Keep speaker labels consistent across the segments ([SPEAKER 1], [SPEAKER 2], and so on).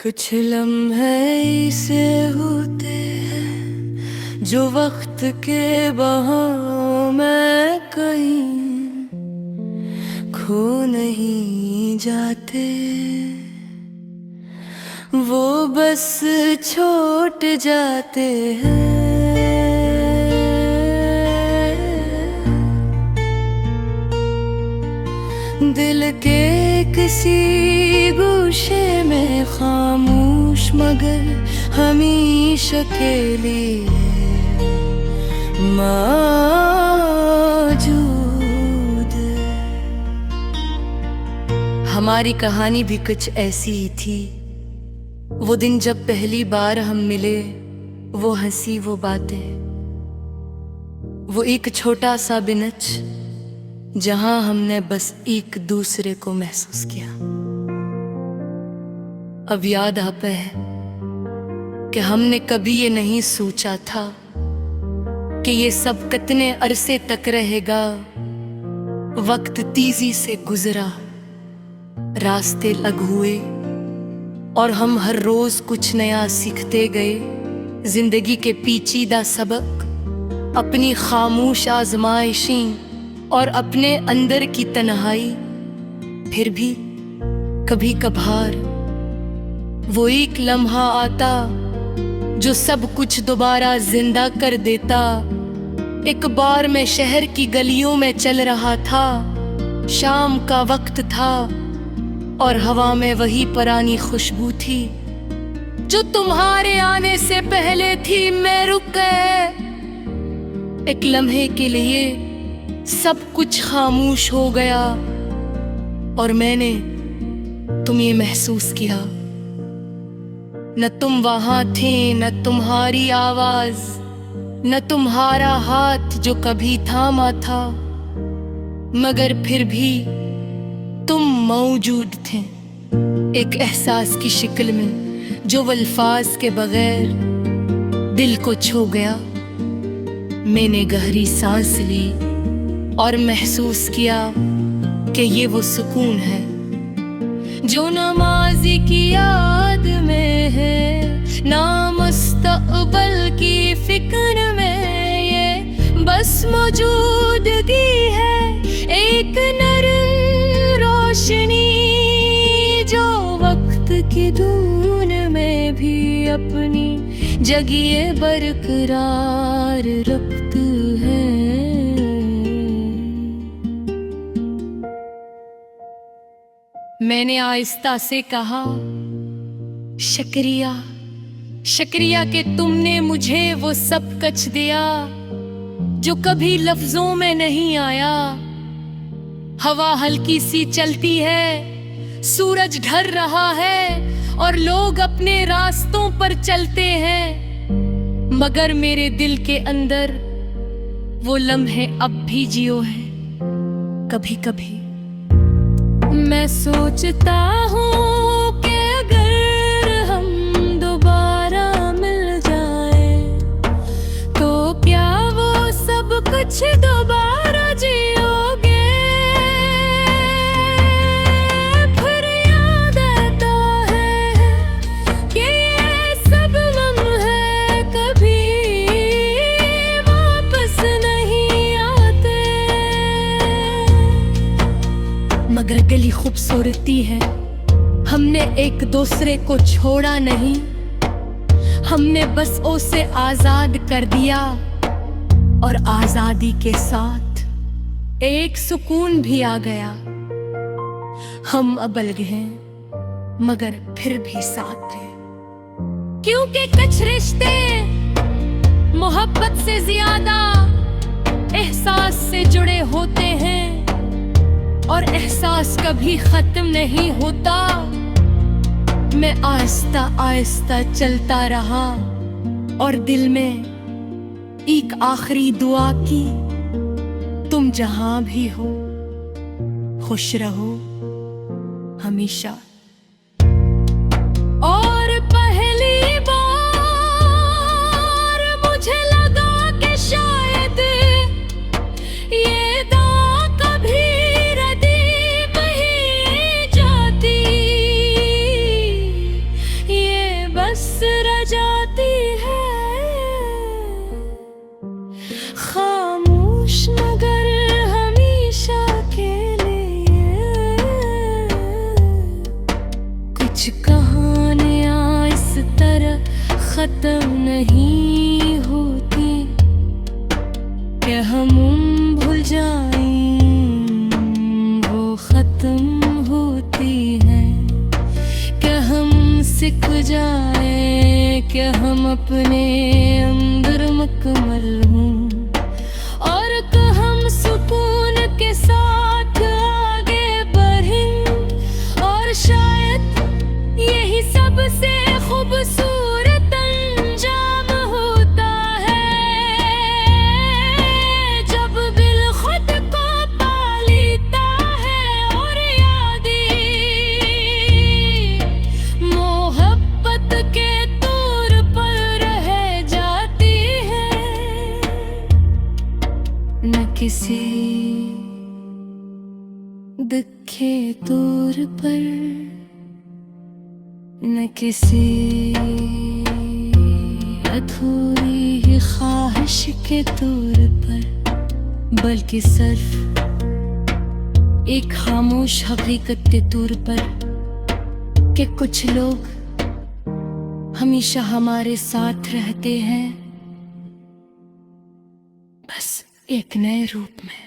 [SPEAKER 1] कुछ लम्हे ऐसे होते हैं जो वक्त के बहाव में कहीं खो नहीं जाते, वो बस छूट जाते हैं। दिल के किसी गोशे में खामोश मगर हमेशा के लिए मौजूद। हमारी कहानी भी कुछ ऐसी ही थी। वो दिन जब पहली बार हम मिले, वो हंसी, वो बातें, वो एक छोटा सा बिनच जहां हमने बस एक दूसरे को महसूस किया। अब याद आता है कि हमने कभी ये नहीं सोचा था कि ये सब कितने अरसे तक रहेगा। वक्त तेजी से गुजरा, रास्ते अलग हुए और हम हर रोज कुछ नया सीखते गए। जिंदगी के पेचीदा सबक, अपनी खामोश आजमाइशें और अपने अंदर की तन्हाई। फिर भी कभी कभार वो एक लम्हा आता जो सब कुछ दोबारा जिंदा कर देता। एक बार मैं शहर की गलियों में चल रहा था, शाम का वक्त था और हवा में वही पुरानी खुशबू थी जो तुम्हारे आने से पहले थी। मैं रुक गया एक लम्हे के लिए, सब कुछ खामोश हो गया और मैंने तुम्हें महसूस किया। न तुम वहां थे, न तुम्हारी आवाज, न तुम्हारा हाथ जो कभी थामा था, मगर फिर भी तुम मौजूद थे। एक एहसास की शक्ल में जो अल्फाज के बगैर दिल को छू गया। मैंने गहरी सांस ली और महसूस किया कि ये वो सुकून है जो ना माज़ी की याद में है, ना मुस्तक़बल की फिक्र में। ये बस मौजूदगी है, एक नरम रोशनी जो वक्त की धून में भी अपनी जगह बरकरार रखती है। मैंने आहिस्ता से कहा, शुक्रिया, शुक्रिया कि तुमने मुझे वो सब कुछ दिया जो कभी लफ्जों में नहीं आया। हवा हल्की सी चलती है, सूरज ढल रहा है और लोग अपने रास्तों पर चलते हैं, मगर मेरे दिल के अंदर वो लम्हे अब भी जियो है। कभी कभी मैं सोचता हूँ कि अगर हम दोबारा मिल जाएं तो क्या वो सब कुछ दोबारा जियोगे। फिर याद आता है कि ये सब लम्हे कभी वापस नहीं आते, मगर गली खूबसूरती है। हमने एक दूसरे को छोड़ा नहीं, हमने बस उसे आजाद कर दिया और आजादी के साथ एक सुकून भी आ गया। हम अब अलग हैं मगर फिर भी साथ हैं, क्योंकि कुछ रिश्ते मोहब्बत से ज्यादा एहसास से जुड़े होते हैं और एहसास कभी खत्म नहीं होता। मैं आहिस्ता आहिस्ता चलता रहा और दिल में एक आखिरी दुआ की, तुम जहां भी हो खुश रहो हमेशा। और पहली बार मुझे लगा कि शायद ये दुआ कभी रदी नहीं जाती। कुछ कहानियां इस तरह खत्म नहीं होती कि हम भूल जाएं, वो खत्म होती है। क्या हम सीख जाए कि हम अपने अंदर मुकम्मल हूँ, और कि हम सुकून के साथ आगे बढ़ें। और शायद यही सबसे खूबसूरत अंजाम होता है, जब दिल खुद को पा लेता है और यादें मोहब्बत के तौर पर रह जाती है। न किसी दिखे तौर पर, न किसी अधूरी ही ख्वाहिश के तौर पर, बल्कि सिर्फ एक खामोश हकीकत के तौर पर कि कुछ लोग हमेशा हमारे साथ रहते हैं, बस एक नए रूप में।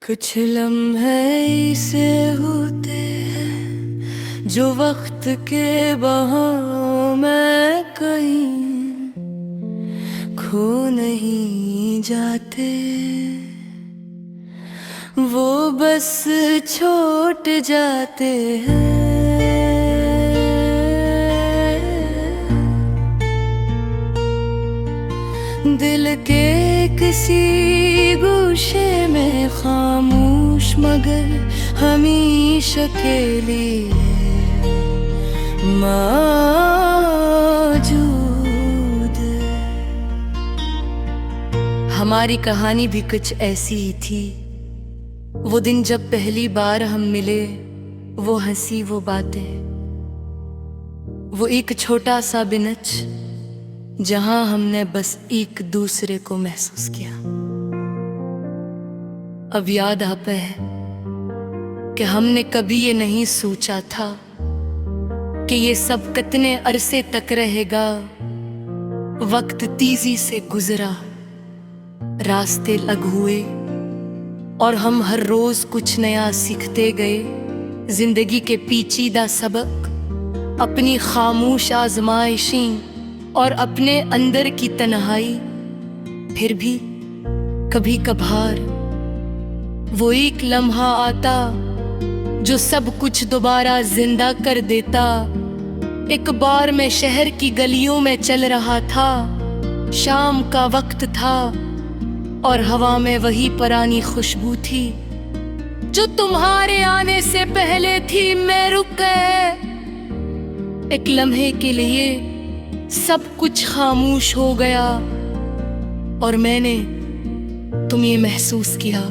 [SPEAKER 1] कुछ लम्हे ऐसे होते हैं जो वक्त के बहाव में कहीं खो नहीं जाते, वो बस छूट जाते हैं। दिल के किसी गोशे में खामोश मगर हमेशा के लिए मौजूद। हमारी कहानी भी कुछ ऐसी ही थी। वो दिन जब पहली बार हम मिले, वो हंसी, वो बातें, वो एक छोटा सा बिनच जहां हमने बस एक दूसरे को महसूस किया। अब याद आता है कि हमने कभी ये नहीं सोचा था कि ये सब कितने अरसे तक रहेगा। वक्त तेजी से गुजरा, रास्ते अलग हुए और हम हर रोज कुछ नया सीखते गए। जिंदगी के पेचीदा सबक, अपनी खामोश आजमाइशें और अपने अंदर की तन्हाई। फिर भी कभी कभार वो एक लम्हा आता जो सब कुछ दोबारा जिंदा कर देता। एक बार मैं शहर की गलियों में चल रहा था, शाम का वक्त था और हवा में वही पुरानी खुशबू थी जो तुम्हारे आने से पहले थी। मैं रुक गया, एक लम्हे के लिए सब कुछ खामोश हो गया और मैंने तुम्हें महसूस किया।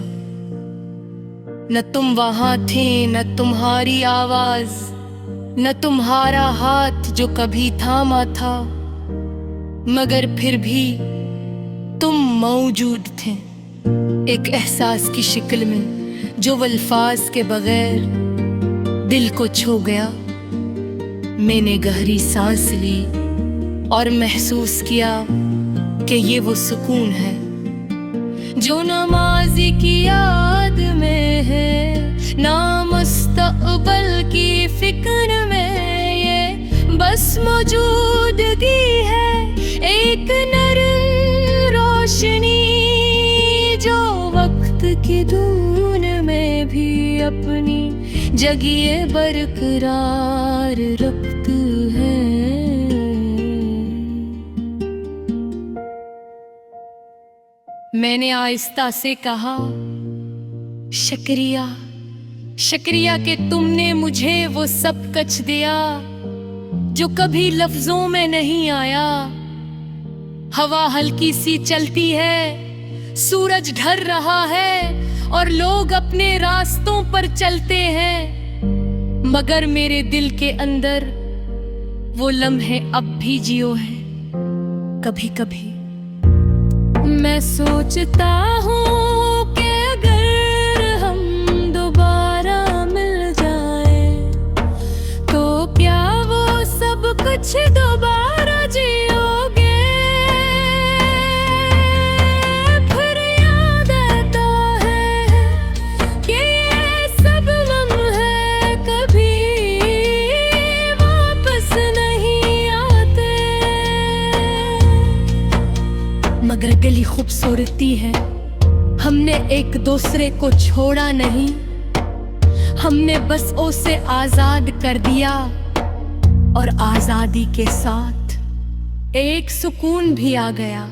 [SPEAKER 1] न तुम वहां थे, न तुम्हारी आवाज, न तुम्हारा हाथ जो कभी थामा था, मगर फिर भी तुम मौजूद थे, एक एहसास की शक्ल में जो अल्फाज के बगैर दिल को छू गया। मैंने गहरी सांस ली और महसूस किया कि ये वो सुकून है जो ना माज़ी की याद में है, ना मुस्तक़बल की फिक्र में। ये बस मौजूदगी है, एक नरम रोशनी जो वक्त की धून में भी अपनी जगह बरकरार रखती है। मैंने आहिस्ता से कहा, शुक्रिया, शुक्रिया कि तुमने मुझे वो सब कुछ दिया जो कभी लफ्जों में नहीं आया। हवा हल्की सी चलती है सूरज ढल रहा है और लोग अपने रास्तों पर चलते हैं, मगर मेरे दिल के अंदर वो लम्हे अब भी जियो है। कभी कभी मैं सोचता हूँ कि अगर हम दोबारा मिल जाएं, तो क्या वो सब कुछ दोबारा जियोगे? फिर याद आता है कि ये सब लम्हे कभी वापस नहीं आते। मगर गली खूबसूरती है, हमने एक दूसरे को छोड़ा नहीं, हमने बस उसे आजाद कर दिया और आजादी के साथ एक सुकून भी आ गया।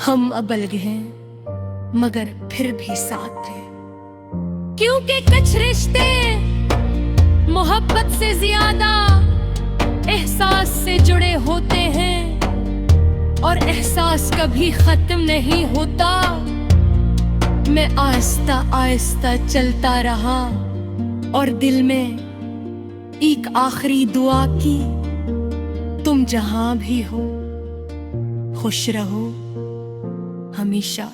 [SPEAKER 1] हम अब अलग हैं मगर फिर भी साथ हैं, क्योंकि कुछ रिश्ते मोहब्बत से ज्यादा एहसास से जुड़े होते हैं और एहसास कभी खत्म नहीं होता। मैं आहिस्ता आहिस्ता चलता रहा और दिल में एक आखिरी दुआ की, तुम जहां भी हो खुश रहो हमेशा।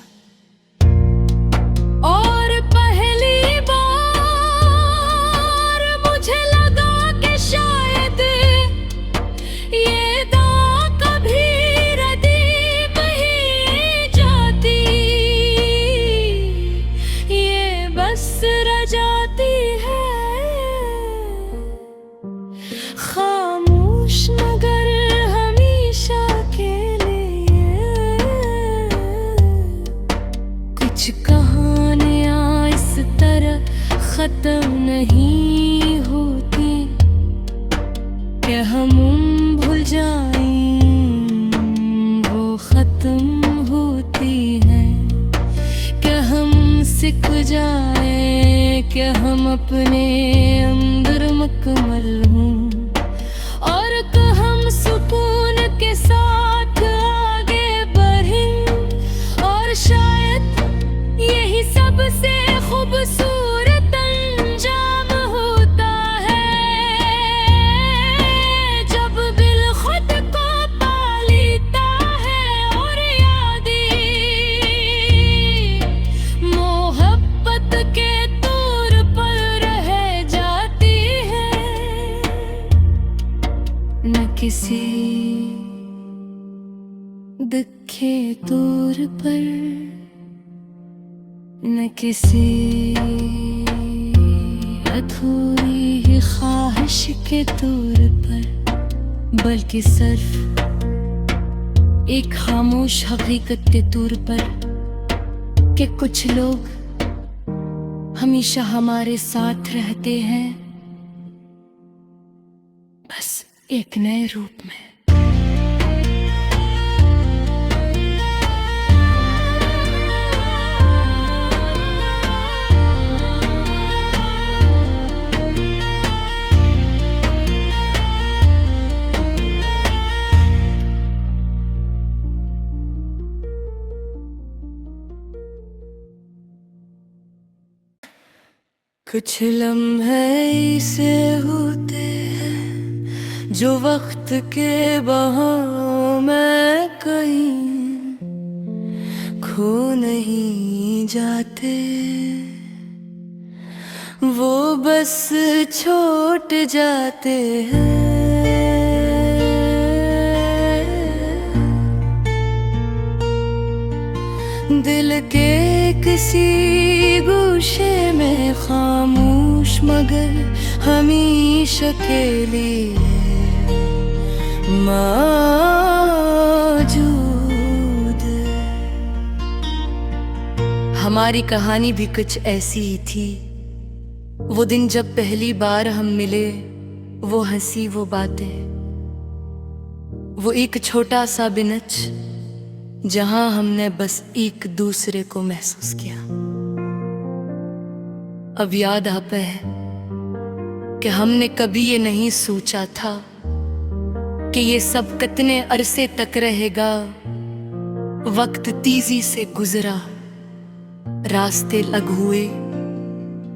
[SPEAKER 1] और पहली बार मुझे लगा कि शायद ये दुआ कभी रदीम ही जाती, ये बस रह जाती है खामोश मगर हमेशा के लिए। कुछ कहानियां इस तरह खत्म नहीं होती कि हम भूल जाएं, वो खत्म होती हैं कि हम सीख जाएं कि हम अपने अंदर मुकम्मल हूँ और कि हम सुकून के साथ आगे बढ़ें। और शायद यही सबसे खूबसूरत अंजाम होता है, जब दिल खुद को पा लेता है और यादें मोहब्बत के तौर पर रह जाती है। न किसी दिखे तौर पर, न किसी अधूरी ही ख्वाहिश के तौर पर, बल्कि सिर्फ एक खामोश हकीकत के तौर पर कि कुछ लोग हमेशा हमारे साथ रहते हैं, बस एक नए रूप में। कुछ लम्हे ऐसे होते हैं जो वक्त के बहाव में कहीं खो नहीं जाते, वो बस छूट जाते हैं। दिल के किसी गोशे में खामोश मगर हमेशा के लिए मौजूद। हमारी कहानी भी कुछ ऐसी ही थी। वो दिन जब पहली बार हम मिले, वो हंसी, वो बातें, वो एक छोटा सा बिनच जहां हमने बस एक दूसरे को महसूस किया। अब याद आता है कि हमने कभी ये नहीं सोचा था कि ये सब कितने अरसे तक रहेगा। वक्त तेजी से गुजरा, रास्ते अलग हुए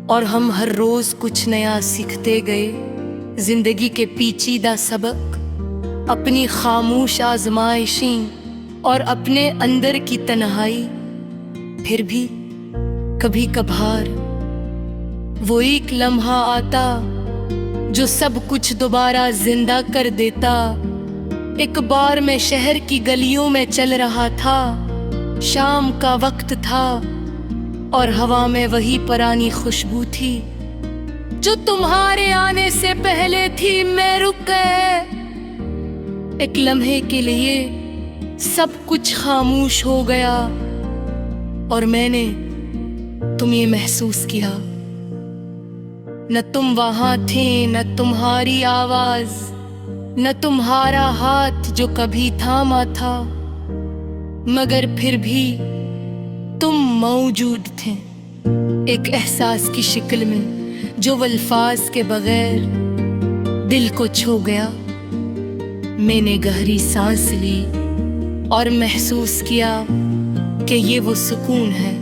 [SPEAKER 1] और हम हर रोज कुछ नया सीखते गए। जिंदगी के पेचीदा सबक, अपनी खामोश आजमाइशें और अपने अंदर की तन्हाई। फिर भी कभी कभार वो एक लम्हा आता जो सब कुछ दोबारा जिंदा कर देता। एक बार मैं शहर की गलियों में चल रहा था, शाम का वक्त था और हवा में वही पुरानी खुशबू थी जो तुम्हारे आने से पहले थी। मैं रुक गया, एक लम्हे के लिए सब कुछ खामोश हो गया और मैंने तुम्हें महसूस किया। न तुम वहां थे, न तुम्हारी आवाज, न तुम्हारा हाथ जो कभी थामा था, मगर फिर भी तुम मौजूद थे, एक एहसास की शक्ल में जो अल्फाज के बगैर दिल को छू गया। मैंने गहरी सांस ली और महसूस किया कि ये वो सुकून है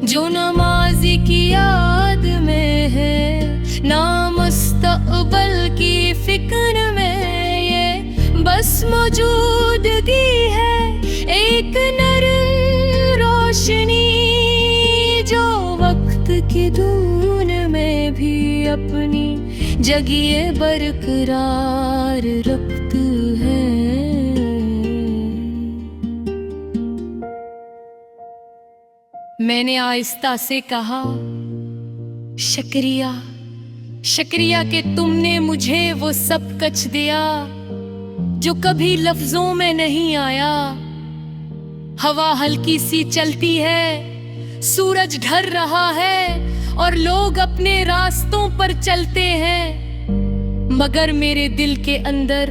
[SPEAKER 1] जो ना माज़ी की याद में है, ना मुस्तक़बल की फिक्र में। ये बस मौजूदगी है, एक नरम रोशनी जो वक्त की धूल में भी अपनी जगह बरकरार रखती है। मैंने आहिस्ता से कहा, शुक्रिया, शुक्रिया कि तुमने मुझे वो सब कुछ दिया जो कभी लफ्जों में नहीं आया। हवा हल्की सी चलती है, सूरज ढल रहा है और लोग अपने रास्तों पर चलते हैं, मगर मेरे दिल के अंदर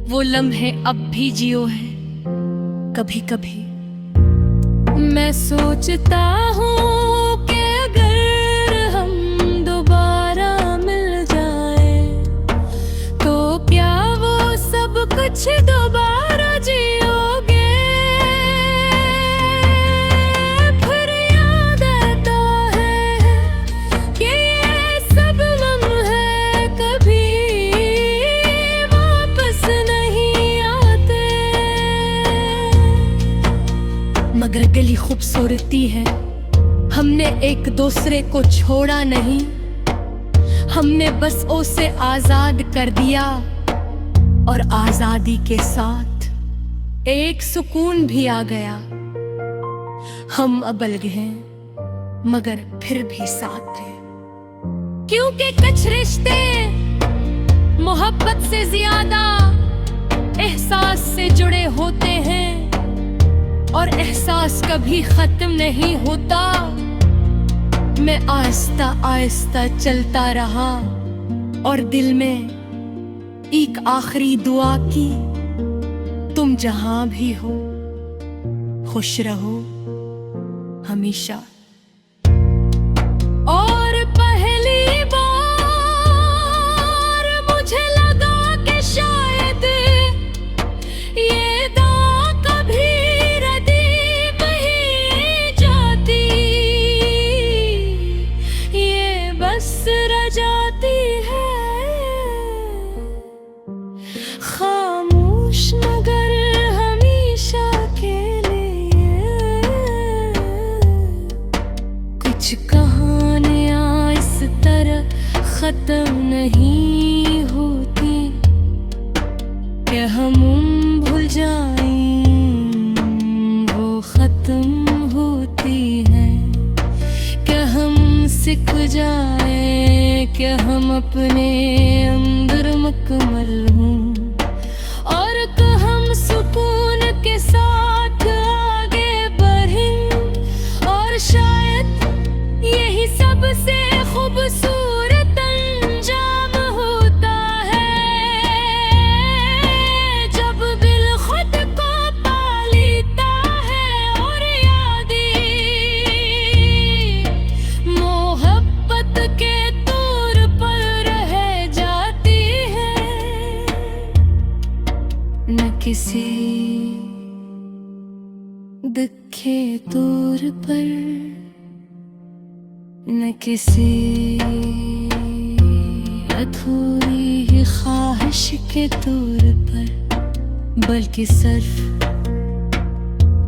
[SPEAKER 1] वो लम्हे अब भी जियो है। कभी कभी मैं सोचता हूँ कि अगर हम दोबारा मिल जाएं, तो क्या वो सब कुछ दोबारा जियोगे? फिर याद आता है कि ये सब लम्हे कभी वापस नहीं आते, मगर गली खूबसूरती है। हमने एक दूसरे को छोड़ा नहीं, हमने बस उसे आजाद कर दिया और आजादी के साथ एक सुकून भी आ गया। हम अब अलग हैं मगर फिर भी साथ हैं, क्योंकि कुछ रिश्ते मोहब्बत से ज्यादा एहसास से जुड़े होते हैं और एहसास कभी खत्म नहीं होता। मैं आहिस्ता आहिस्ता चलता रहा और दिल में एक आखिरी दुआ की, तुम जहां भी हो खुश रहो हमेशा। और पहली बार मुझे लगा कि शायद ये जाती है खामोश नगर हमेशा के लिए। कुछ कहानियां इस तरह खत्म नहीं होती कि हम भूल जाएं, वो खत्म होती है कि हम सीख जाए कि हम अपने अंदर मुकम्मल हूँ और कि हम सुकून के साथ आगे बढ़ें। और शायद यही सबसे खूबसूरत अंजाम होता है, जब दिल खुद को पा लेता है और यादें मोहब्बत के तौर पर रह जाती है। दिखे दूर पर न किसी अधूरी ही ख्वाहिश के तौर पर, बल्कि सिर्फ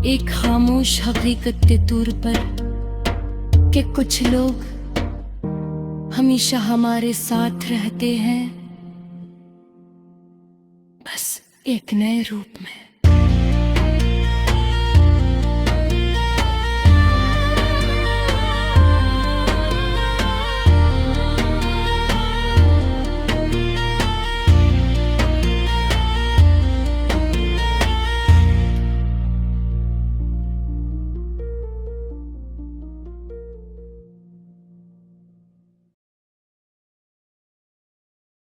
[SPEAKER 1] एक खामोश हकीकत के तौर पर कि कुछ लोग हमेशा हमारे साथ रहते हैं, बस एक नए रूप में।